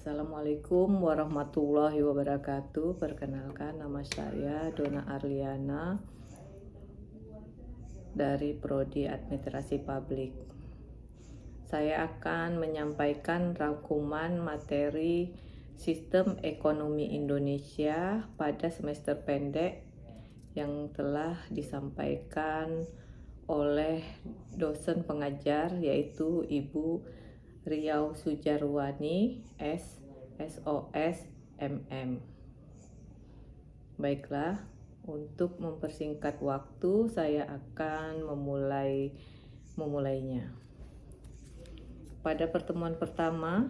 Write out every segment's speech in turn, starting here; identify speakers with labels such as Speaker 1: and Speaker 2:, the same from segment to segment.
Speaker 1: Assalamualaikum warahmatullahi wabarakatuh. Perkenalkan, nama saya Dona Arliana dari Prodi Administrasi Publik. Saya akan menyampaikan rangkuman materi Sistem Ekonomi Indonesia pada semester pendek yang telah disampaikan oleh dosen pengajar, yaitu Ibu Riau Sujarwani, SOS MM. Baiklah, untuk mempersingkat waktu, saya akan memulainya. Pada pertemuan pertama,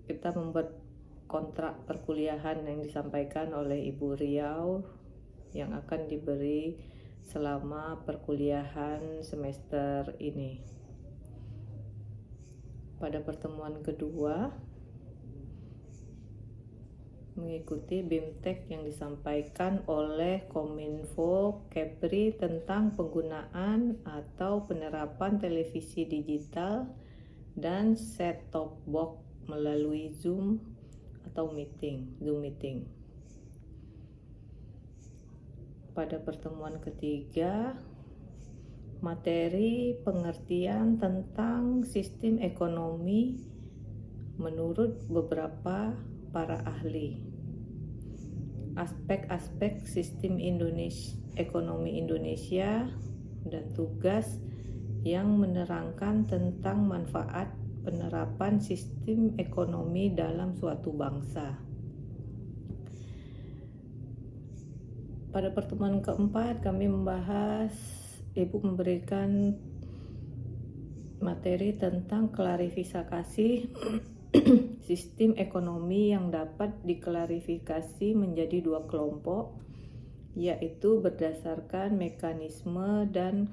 Speaker 1: kita membuat kontrak perkuliahan yang disampaikan oleh Ibu Riau yang akan diberi selama perkuliahan semester ini. Pada pertemuan kedua, mengikuti BIMTEK yang disampaikan oleh Kominfo Kepri tentang penggunaan atau penerapan televisi digital dan set-top box melalui Zoom atau Zoom meeting. Pada pertemuan ketiga, materi pengertian tentang sistem ekonomi menurut beberapa para ahli. Aspek-aspek sistem ekonomi Indonesia dan tugas yang menerangkan tentang manfaat penerapan sistem ekonomi dalam suatu bangsa. Pada pertemuan keempat, kami Ibu memberikan materi tentang klarifikasi sistem ekonomi yang dapat diklarifikasi menjadi dua kelompok, yaitu berdasarkan mekanisme dan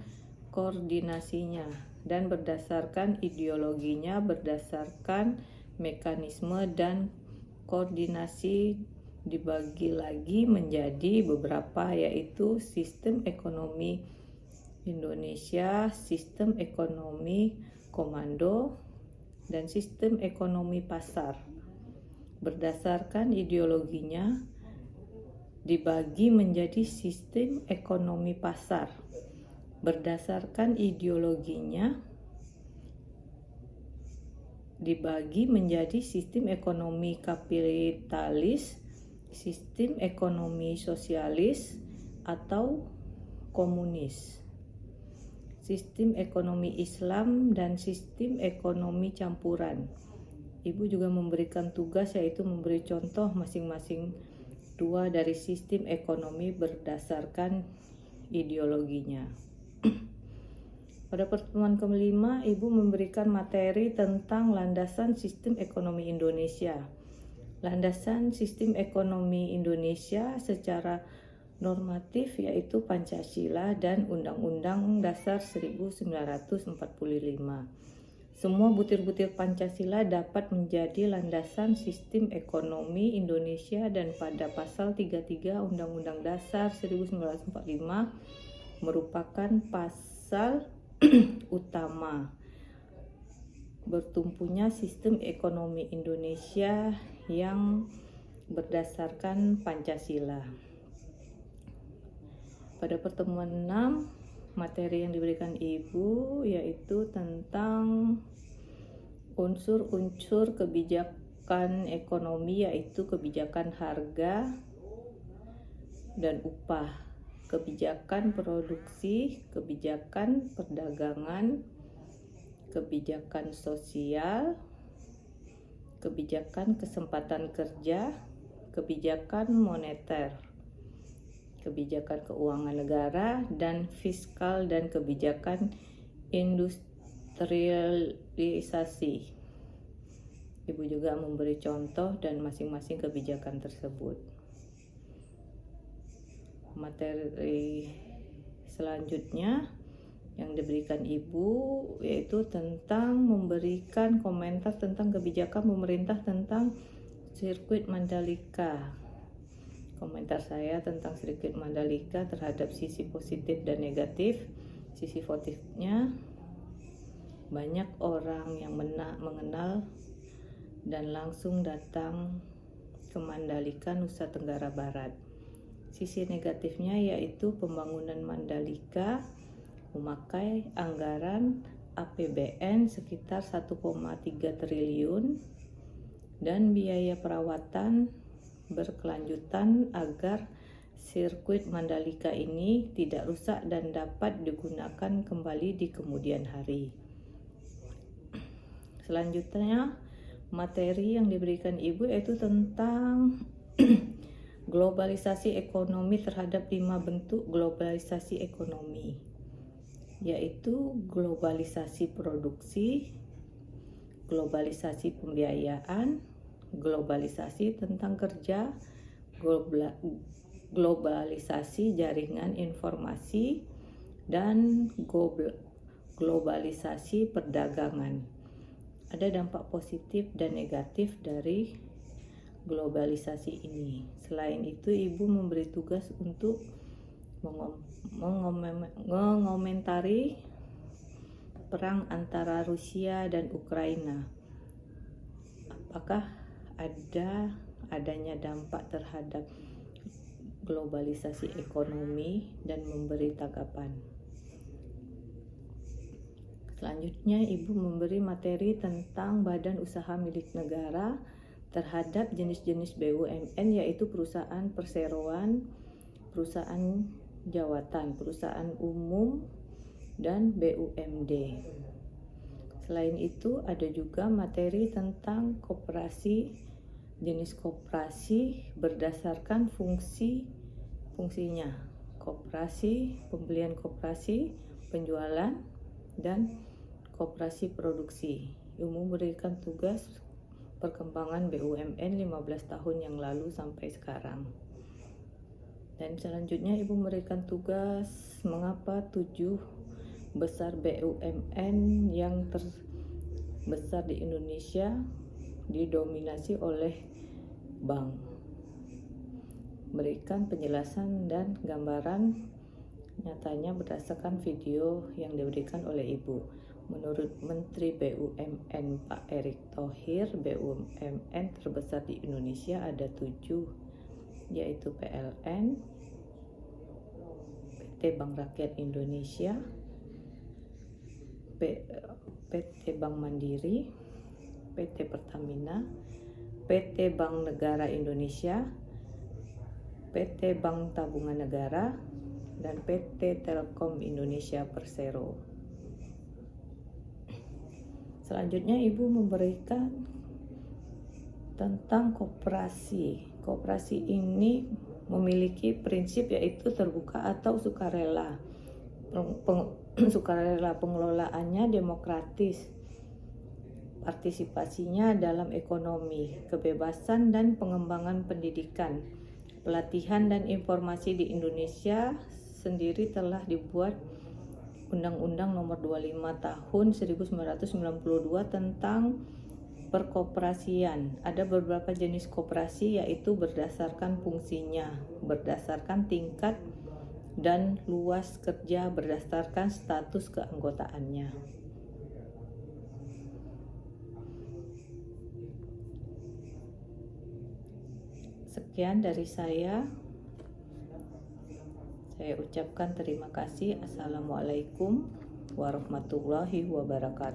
Speaker 1: koordinasinya, dan berdasarkan ideologinya. Berdasarkan mekanisme dan koordinasi dibagi lagi menjadi beberapa, yaitu sistem ekonomi Indonesia, sistem ekonomi komando, dan sistem ekonomi pasar. Berdasarkan ideologinya dibagi menjadi sistem ekonomi pasar. Berdasarkan ideologinya dibagi menjadi sistem ekonomi kapitalis, sistem ekonomi sosialis, atau komunis, sistem ekonomi Islam, dan sistem ekonomi campuran. Ibu juga memberikan tugas, yaitu memberi contoh masing-masing dua dari sistem ekonomi berdasarkan ideologinya. Pada pertemuan kelima, Ibu memberikan materi tentang landasan sistem ekonomi Indonesia. Landasan sistem ekonomi Indonesia secara normatif yaitu Pancasila dan Undang-Undang Dasar 1945. Semua butir-butir Pancasila dapat menjadi landasan sistem ekonomi Indonesia, dan pada pasal 33 Undang-Undang Dasar 1945 merupakan pasal utama bertumpunya sistem ekonomi Indonesia yang berdasarkan Pancasila. Pada pertemuan 6, materi yang diberikan Ibu yaitu tentang unsur-unsur kebijakan ekonomi, yaitu kebijakan harga dan upah, kebijakan produksi, kebijakan perdagangan, kebijakan sosial, kebijakan kesempatan kerja, kebijakan moneter, kebijakan keuangan negara, dan fiskal, dan kebijakan industrialisasi. Ibu juga memberi contoh dan masing-masing kebijakan tersebut. Materi selanjutnya yang diberikan Ibu yaitu tentang memberikan komentar tentang kebijakan pemerintah tentang sirkuit Mandalika. Komentar saya tentang sirkuit Mandalika terhadap sisi positif dan negatif. Sisi positifnya, banyak orang yang mengenal dan langsung datang ke Mandalika, Nusa Tenggara Barat. Sisi negatifnya yaitu pembangunan Mandalika memakai anggaran APBN sekitar 1,3 triliun dan biaya perawatan berkelanjutan agar sirkuit Mandalika ini tidak rusak dan dapat digunakan kembali di kemudian hari. Selanjutnya, materi yang diberikan Ibu yaitu tentang globalisasi ekonomi terhadap 5 bentuk globalisasi ekonomi, yaitu globalisasi produksi, globalisasi pembiayaan, globalisasi tentang kerja, globalisasi jaringan informasi, dan globalisasi perdagangan. Ada dampak positif dan negatif dari globalisasi ini. Selain itu, Ibu memberi tugas untuk mengomentari perang antara Rusia dan Ukraina. Apakah adanya dampak terhadap globalisasi ekonomi dan memberi tanggapan. Selanjutnya, Ibu memberi materi tentang badan usaha milik negara terhadap jenis-jenis BUMN, yaitu perusahaan perseroan, perusahaan jawatan, perusahaan umum, dan BUMD. Selain itu, ada juga materi tentang koperasi, jenis koperasi berdasarkan fungsinya, koperasi, pembelian koperasi, penjualan, dan koperasi produksi. Ibu memberikan tugas perkembangan BUMN 15 tahun yang lalu sampai sekarang. Dan selanjutnya Ibu memberikan tugas mengapa 7 besar BUMN yang terbesar di Indonesia didominasi oleh bank. Berikan penjelasan dan gambaran nyatanya berdasarkan video yang diberikan oleh Ibu. Menurut Menteri BUMN Pak Erick Thohir, BUMN terbesar di Indonesia ada 7, yaitu PLN, PT Bank Rakyat Indonesia, PT Bank Mandiri, PT Pertamina, PT Bank Negara Indonesia, PT Bank Tabungan Negara, dan PT Telkom Indonesia Persero. Selanjutnya Ibu memberikan tentang koperasi. Koperasi ini memiliki prinsip yaitu terbuka atau sukarela. Sukarela, pengelolaannya demokratis, partisipasinya dalam ekonomi, kebebasan dan pengembangan pendidikan, pelatihan dan informasi. Di Indonesia sendiri telah dibuat Undang-Undang Nomor 25 Tahun 1992 tentang perkoperasian. Ada beberapa jenis koperasi yaitu berdasarkan fungsinya, berdasarkan tingkat dan luas kerja, berdasarkan status keanggotaannya. Sekian dari saya. Saya ucapkan terima kasih. Assalamualaikum warahmatullahi wabarakatuh.